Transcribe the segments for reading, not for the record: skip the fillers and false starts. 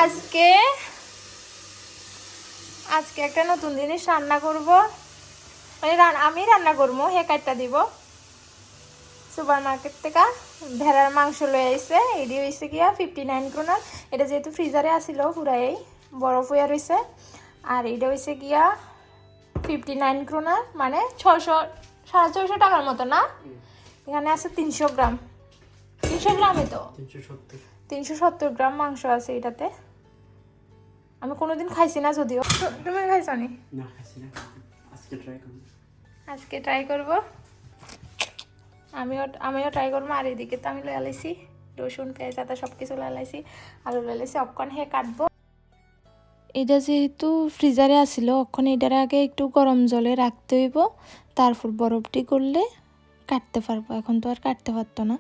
আজকে আজকে একটা নতুন জিনিস রান্না করব, মানে আমি রান্না করবো, হে কাটটা দিব। সুপার মার্কেট থেকে ভেড়ার মাংস লয়ে আইছে, এডি হয়েছে গিয়া 59 ক্রোনার। এটা যেহেতু ফ্রিজারে আসিল পুরাই বরফ হইয়া রয়েছে, আর এটা হয়েছে গিয়া 59 ক্রোনার, মানে 600-650 টাকার মতো না। এখানে আছে 300 গ্রাম, 300 গ্রামে তো 370 গ্রাম মাংস আছে এটাতে। আমি কোনোদিন খাইছি না, যদিও তুমি খাইছো নি? না খাইছি না, আজকে ট্রাই করব। আমিও ট্রাই করবো। আর এদিকে তো আমি লয়ে লাইছি রসুন, পেঁয়াজ, আদা সব কিছু লয়ে লাইছি, আলু লয়ে লাইছি, অক্ষণ হে কাটবো। এটা যেহেতু ফ্রিজারে আসিল, অক্ষণ এটার আগে একটু গরম জলে রাখতে হইব, তারপর বরফটি করলে কাটতে পারবো। এখন তো আর কাটতে পারতো না।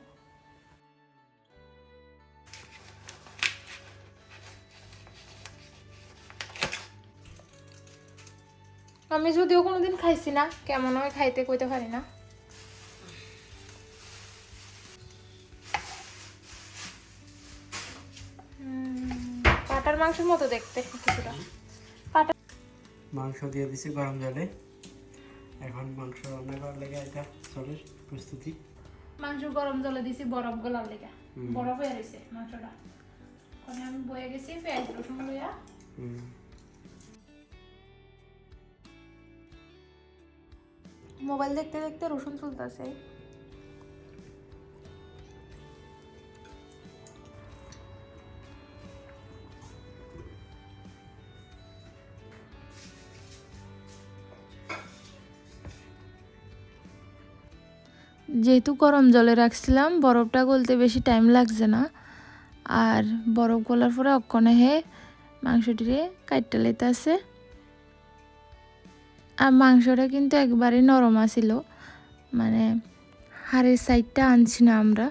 আমি যদিও কোনোদিন খাইছি না, কেমন হয় খাইতে কইতে পারি না। পাটার মাংসের মতো দেখতে কিছুটা। পাটা মাংস দিয়ে দিছি গরম জলে, এখন মাংস রান্না করার লেগে এটা চলে প্রস্তুতি। মাংস গরম জলে দিছি বরফ গলার লেগে, বরফ হয়ে রয়েছে মাংসটা। ওখানে আমি বয়ে গেছি পেঁয়াজ রসুন লইয়া। মোবাইল দেখতে দেখতে রসুন চলতেছে। যেহেতু গরম জলে রাখছিলাম, বরফটা গলতে বেশি টাইম লাগছে না। আর বরফ গলার পরে অক্ষণে হে মাংসটিরে কাটতে লেতে আছে। আর মাংসটা কিন্তু একবারে নরম আছিল, মানে হাড়ের সাইডটা আনছি না আমরা।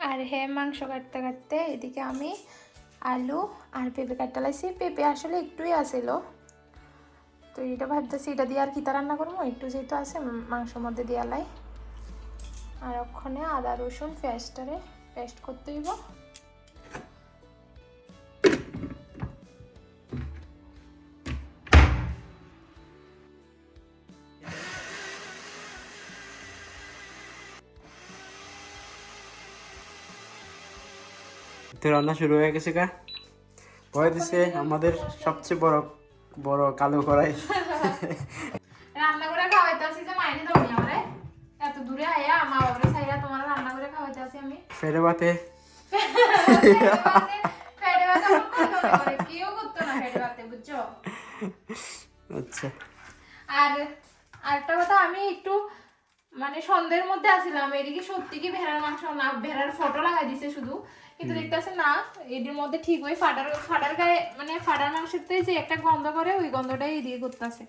আর হ্যাঁ, মাংস কাটতে কাটতে এদিকে আমি আলু আর পেঁপে কাটতে লাইছি। পেঁপে আসলে একটুই আসিল, তো এটা ভাবতেছি এটা দিয়ে আর কিতা রান্না করবো, একটু যেহেতু আছে মাংসের মধ্যে দিয়ে লাই। আর ওখানে আদা রসুন পেস্টটারে পেস্ট করতে হইব। তো রান্না শুরু হয়ে গেছে গা, পরে দিছে আমাদের সবচেয়ে বড় বড় কালো কড়াই। রান্না করে খাওয়াইতে আসি যে মাইনে দাও নি আমারে, এত দূরে আয়া মা বাবারে ছাইরা তোমার রান্না করে খাওয়াইতে আসি আমি। ফেরে বাতে ফেডে ভাতে করে কেউ করতো না ফেডে ভাতে, বুঝছো? আচ্ছা। আর আরেকটা কথা, আমি একটু মানে সন্দেহের মধ্যে আছিলাম এদিকে সত্যি কি ভেড়ার মাংস না, ভেড়ার ফটো লাগাই দিছে শুধু, কিন্তু দেখতেছে না এটির মধ্যে ঠিক ওই ফাটার গায়ে, মানে ফাটার মাংসের যে একটা গন্ধ করে, ওই গন্ধটাই এদিকে করতেছে।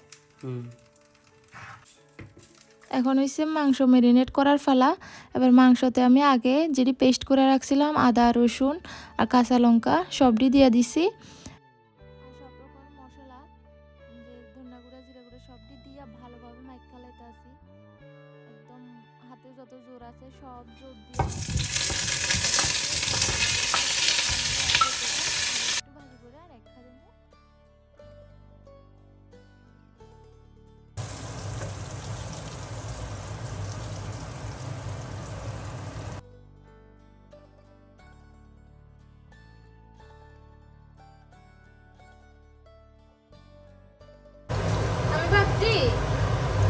এখন হইছে মাংস ম্যারিনেট করার ফালা। এবার মাংসতে আমি আগে যেটি পেস্ট করে রাখছিলাম আদা রসুন আর কাঁচা লঙ্কা সবটি দিয়ে দিছি। সব রকম মশলা, যে ধনিয়া গুঁড়া জিরা গুঁড়া সবটি দিয়ে ভালোভাবে মাইখা লাইতে আসি। একদম হাতে যত জোর আছে সব জোর দিয়ে একটু ভাজি করে আর এক খাদে। আমি ভাবছি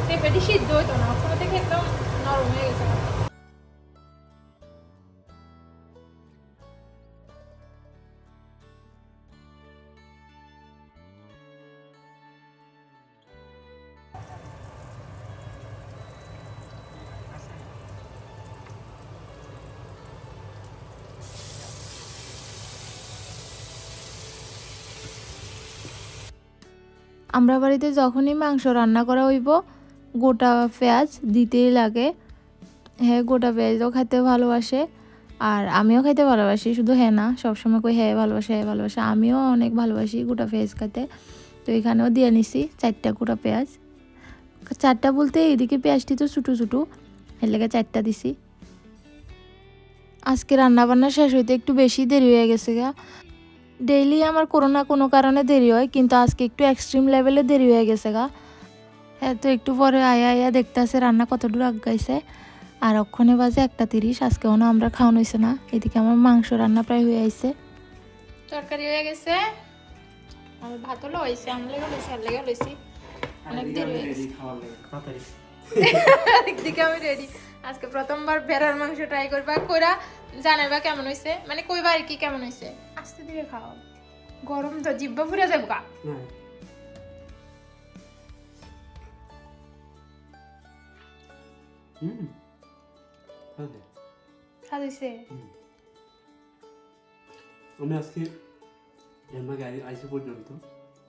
পেঁপেটি সিদ্ধ হইতো না, ওখানে থেকে একদম নরম হয়ে গেছে। আমরা বাড়িতে যখনই মাংস রান্না করা হইব গোটা পেঁয়াজ দিতেই লাগে। হ্যাঁ, গোটা পেঁয়াজও খেতে ভালোবাসে। আর আমিও খাইতে ভালোবাসি, শুধু হ্যাঁ না, সবসময় কই হ্যাঁ ভালোবাসে, আমিও অনেক ভালোবাসি গোটা পেঁয়াজ খাইতে। তো এখানেও দিয়ে নিছি 4টা গোটা পেঁয়াজ, 4টা বলতে এইদিকে পেঁয়াজটি তো ছোটো ছোটো, এর লেগে 4টা দিছি। আজকে রান্নাবান্না শেষ হইতে একটু বেশি দেরি হয়ে গেছে গা। ডেইলি আমার কোনো না কোনো কারণে দেরি হয়, কিন্তু আজকে একটু এক্সট্রিম লেভেলে দেরি হয়ে গেছে গা। হ্যাঁ, তো একটু পরে আয়া দেখতে আছে রান্না কতদূর আগাইছে। আর অক্ষণে বাজে 1:30, আজকে অন্য আমরা খাওয়ানো হয়েছে না। এদিকে আমার মাংস রান্না প্রায় হয়ে আইছে, তরকারি হয়ে গেছে, আমার ভাতও লইছে, আমি লেগে লইছি আর লেগে লইছি, অনেক দেরি হয়ে গেছে। একদিকে আমি রেডি, আজকে প্রথমবার ভেড়ার মাংস ট্রাই করবা, কইরা জানাইবা কেমন হইছে, মানে কইবা আর কি কেমন হইছে। আস্তে ধীরে খাও, গরম তো জিব্বা পুড়ে যাবো গা। স্বাদ হইছে। আমি আজকে আইসি পর্যন্ত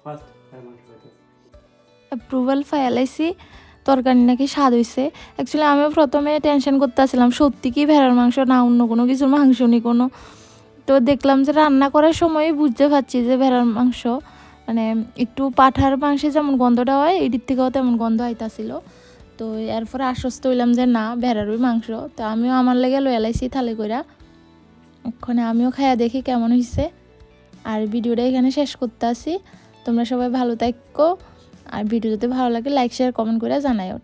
ফার্স্ট মাংস খাইতে অ্যাপ্রুভাল ফাইলাইছি, তরকারি নাকি স্বাদ হইছে। অ্যাকচুয়ালি আমিও প্রথমে টেনশন করতেছিলাম সত্যি কি ভেড়ার মাংস না অন্য কোনো কিছুর মাংস নি কোনো। তো দেখলাম যে রান্না করার সময়ই বুঝতে পারছি যে ভেড়ার মাংস, মানে একটু পাঠার মাংসে যেমন গন্ধটা হয় এটির থেকেও তেমন গন্ধ আইতাছিল। তো এরপরে আশ্বস্ত হইলাম যে না ভেড়ারই মাংস। তো আমিও আমার লেগে লয়ে লাইছি থালি কইরা, ওখানে আমিও খাইয়া দেখি কেমন হয়েছে। আর ভিডিওটা এখানে শেষ করতে আসি। তোমরা সবাই ভালো থাকো, আর ভিডিও যদি ভালো লাগে লাইক শেয়ার কমেন্ট করে জানাইও।